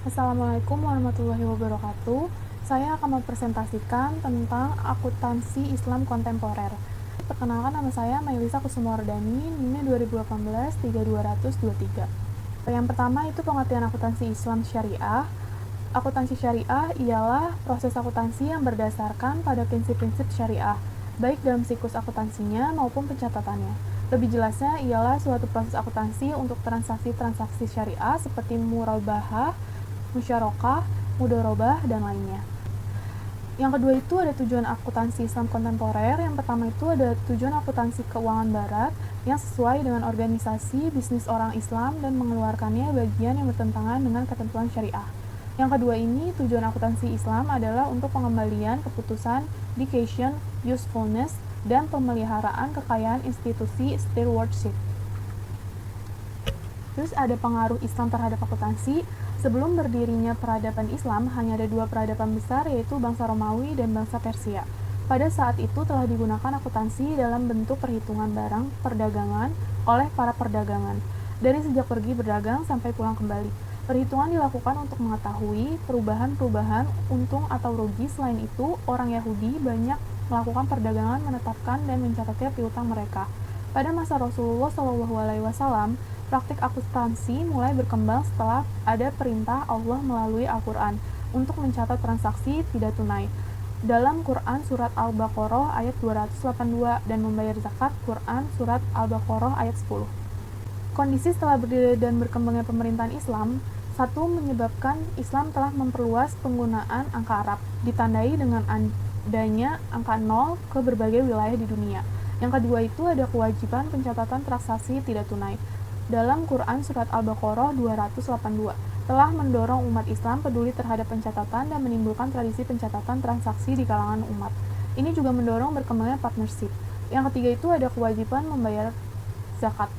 Assalamualaikum warahmatullahi wabarakatuh. Saya akan mempresentasikan tentang akuntansi Islam kontemporer. Perkenalkan, nama saya Mailisa Kusumawardani, NIM 2018-32223. Yang pertama itu pengertian akuntansi Islam syariah. Akuntansi syariah ialah proses akuntansi yang berdasarkan pada prinsip-prinsip syariah, baik dalam siklus akuntansinya maupun pencatatannya. Lebih jelasnya ialah suatu proses akuntansi untuk transaksi-transaksi syariah seperti murabahah, musyarakah, mudharabah, dan lainnya. Yang kedua itu ada tujuan akuntansi Islam kontemporer. Yang pertama itu ada tujuan akuntansi keuangan barat yang sesuai dengan organisasi bisnis orang Islam dan mengeluarkannya bagian yang bertentangan dengan ketentuan syariah. Yang kedua ini, tujuan akuntansi Islam adalah untuk pengembalian keputusan, dedication, usefulness, dan pemeliharaan kekayaan institusi stewardship. Terus ada pengaruh Islam terhadap akuntansi. Sebelum berdirinya peradaban Islam, hanya ada dua peradaban besar, yaitu bangsa Romawi dan bangsa Persia. Pada saat itu telah digunakan akuntansi dalam bentuk perhitungan barang perdagangan oleh para perdagangan, dari sejak pergi berdagang sampai pulang kembali. Perhitungan dilakukan untuk mengetahui perubahan-perubahan untung atau rugi. Selain itu, orang Yahudi banyak melakukan perdagangan, menetapkan dan mencatatnya piutang mereka. Pada masa Rasulullah SAW, praktik akuntansi mulai berkembang setelah ada perintah Allah melalui Al-Quran untuk mencatat transaksi tidak tunai. Dalam Quran Surat Al-Baqarah ayat 282 dan membayar zakat Quran Surat Al-Baqarah ayat 10. Kondisi setelah berdiri dan berkembangnya pemerintahan Islam, satu, menyebabkan Islam telah memperluas penggunaan angka Arab, ditandai dengan adanya angka 0 ke berbagai wilayah di dunia. Yang kedua itu ada kewajiban pencatatan transaksi tidak tunai. Dalam Quran Surat Al-Baqarah 282, telah mendorong umat Islam peduli terhadap pencatatan dan menimbulkan tradisi pencatatan transaksi di kalangan umat. Ini juga mendorong berkembangnya partnership. Yang ketiga itu ada kewajiban membayar zakat.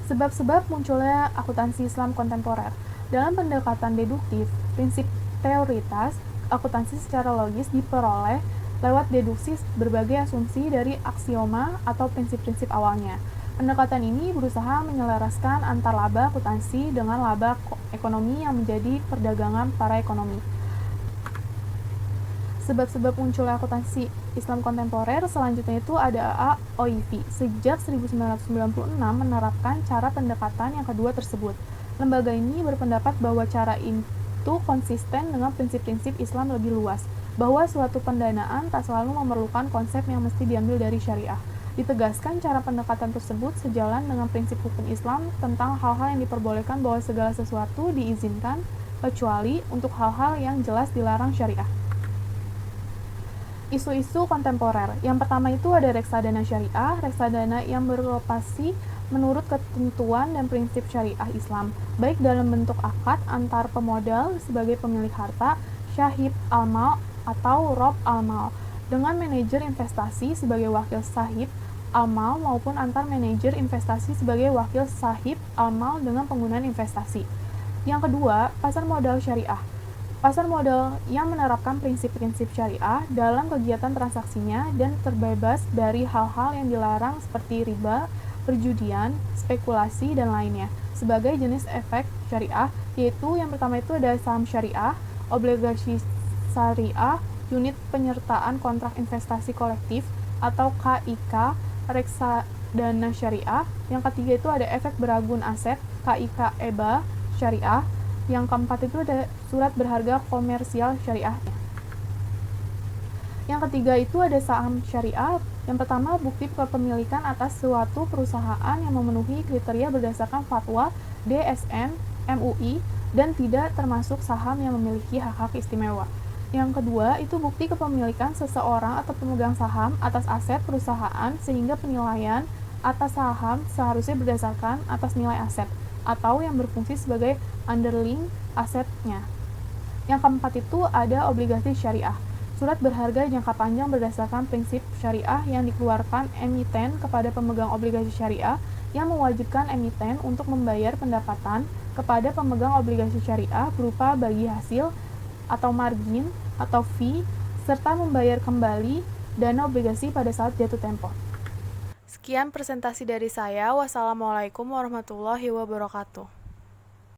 Sebab-sebab munculnya akuntansi Islam kontemporer. Dalam pendekatan deduktif, prinsip teoritas, akuntansi secara logis diperoleh lewat deduksi berbagai asumsi dari aksioma atau prinsip-prinsip awalnya. Pendekatan ini berusaha menyelaraskan antar laba akuntansi dengan laba ekonomi yang menjadi perdagangan para ekonomi. Sebab-sebab munculnya akuntansi Islam kontemporer selanjutnya itu ada AOIV. Sejak 1996 menerapkan cara pendekatan yang kedua tersebut. Lembaga ini berpendapat bahwa cara itu konsisten dengan prinsip-prinsip Islam lebih luas, bahwa suatu pendanaan tak selalu memerlukan konsep yang mesti diambil dari syariah. Ditegaskan cara pendekatan tersebut sejalan dengan prinsip hukum Islam tentang hal-hal yang diperbolehkan bahwa segala sesuatu diizinkan kecuali untuk hal-hal yang jelas dilarang syariah. Isu-isu kontemporer. Yang pertama itu ada reksadana syariah, reksadana yang berlokasi menurut ketentuan dan prinsip syariah Islam, baik dalam bentuk akad antar pemodal sebagai pemilik harta, syahib al-mal atau rob al-mal, dengan manajer investasi sebagai wakil sahib al-mal maupun antar manajer investasi sebagai wakil sahib al-mal dengan penggunaan investasi. Yang kedua, pasar modal syariah. Pasar modal yang menerapkan prinsip-prinsip syariah dalam kegiatan transaksinya dan terbebas dari hal-hal yang dilarang seperti riba, perjudian, spekulasi, dan lainnya. Sebagai jenis efek syariah, yaitu yang pertama itu ada saham syariah, obligasi syariah, unit penyertaan kontrak investasi kolektif atau KIK, reksadana syariah. Yang ketiga itu ada efek beragun aset, KIK EBA syariah. Yang keempat itu ada surat berharga komersial syariah. Yang ketiga itu ada saham syariah. Yang pertama, bukti kepemilikan atas suatu perusahaan yang memenuhi kriteria berdasarkan fatwa DSN MUI dan tidak termasuk saham yang memiliki hak-hak istimewa. Yang kedua, itu bukti kepemilikan seseorang atau pemegang saham atas aset perusahaan sehingga penilaian atas saham seharusnya berdasarkan atas nilai aset atau yang berfungsi sebagai underlying asetnya. Yang keempat itu ada obligasi syariah. Surat berharga jangka panjang berdasarkan prinsip syariah yang dikeluarkan emiten kepada pemegang obligasi syariah yang mewajibkan emiten untuk membayar pendapatan kepada pemegang obligasi syariah berupa bagi hasil atau margin atau fee, serta membayar kembali dana obligasi pada saat jatuh tempo. Sekian presentasi dari saya. Wassalamualaikum warahmatullahi wabarakatuh.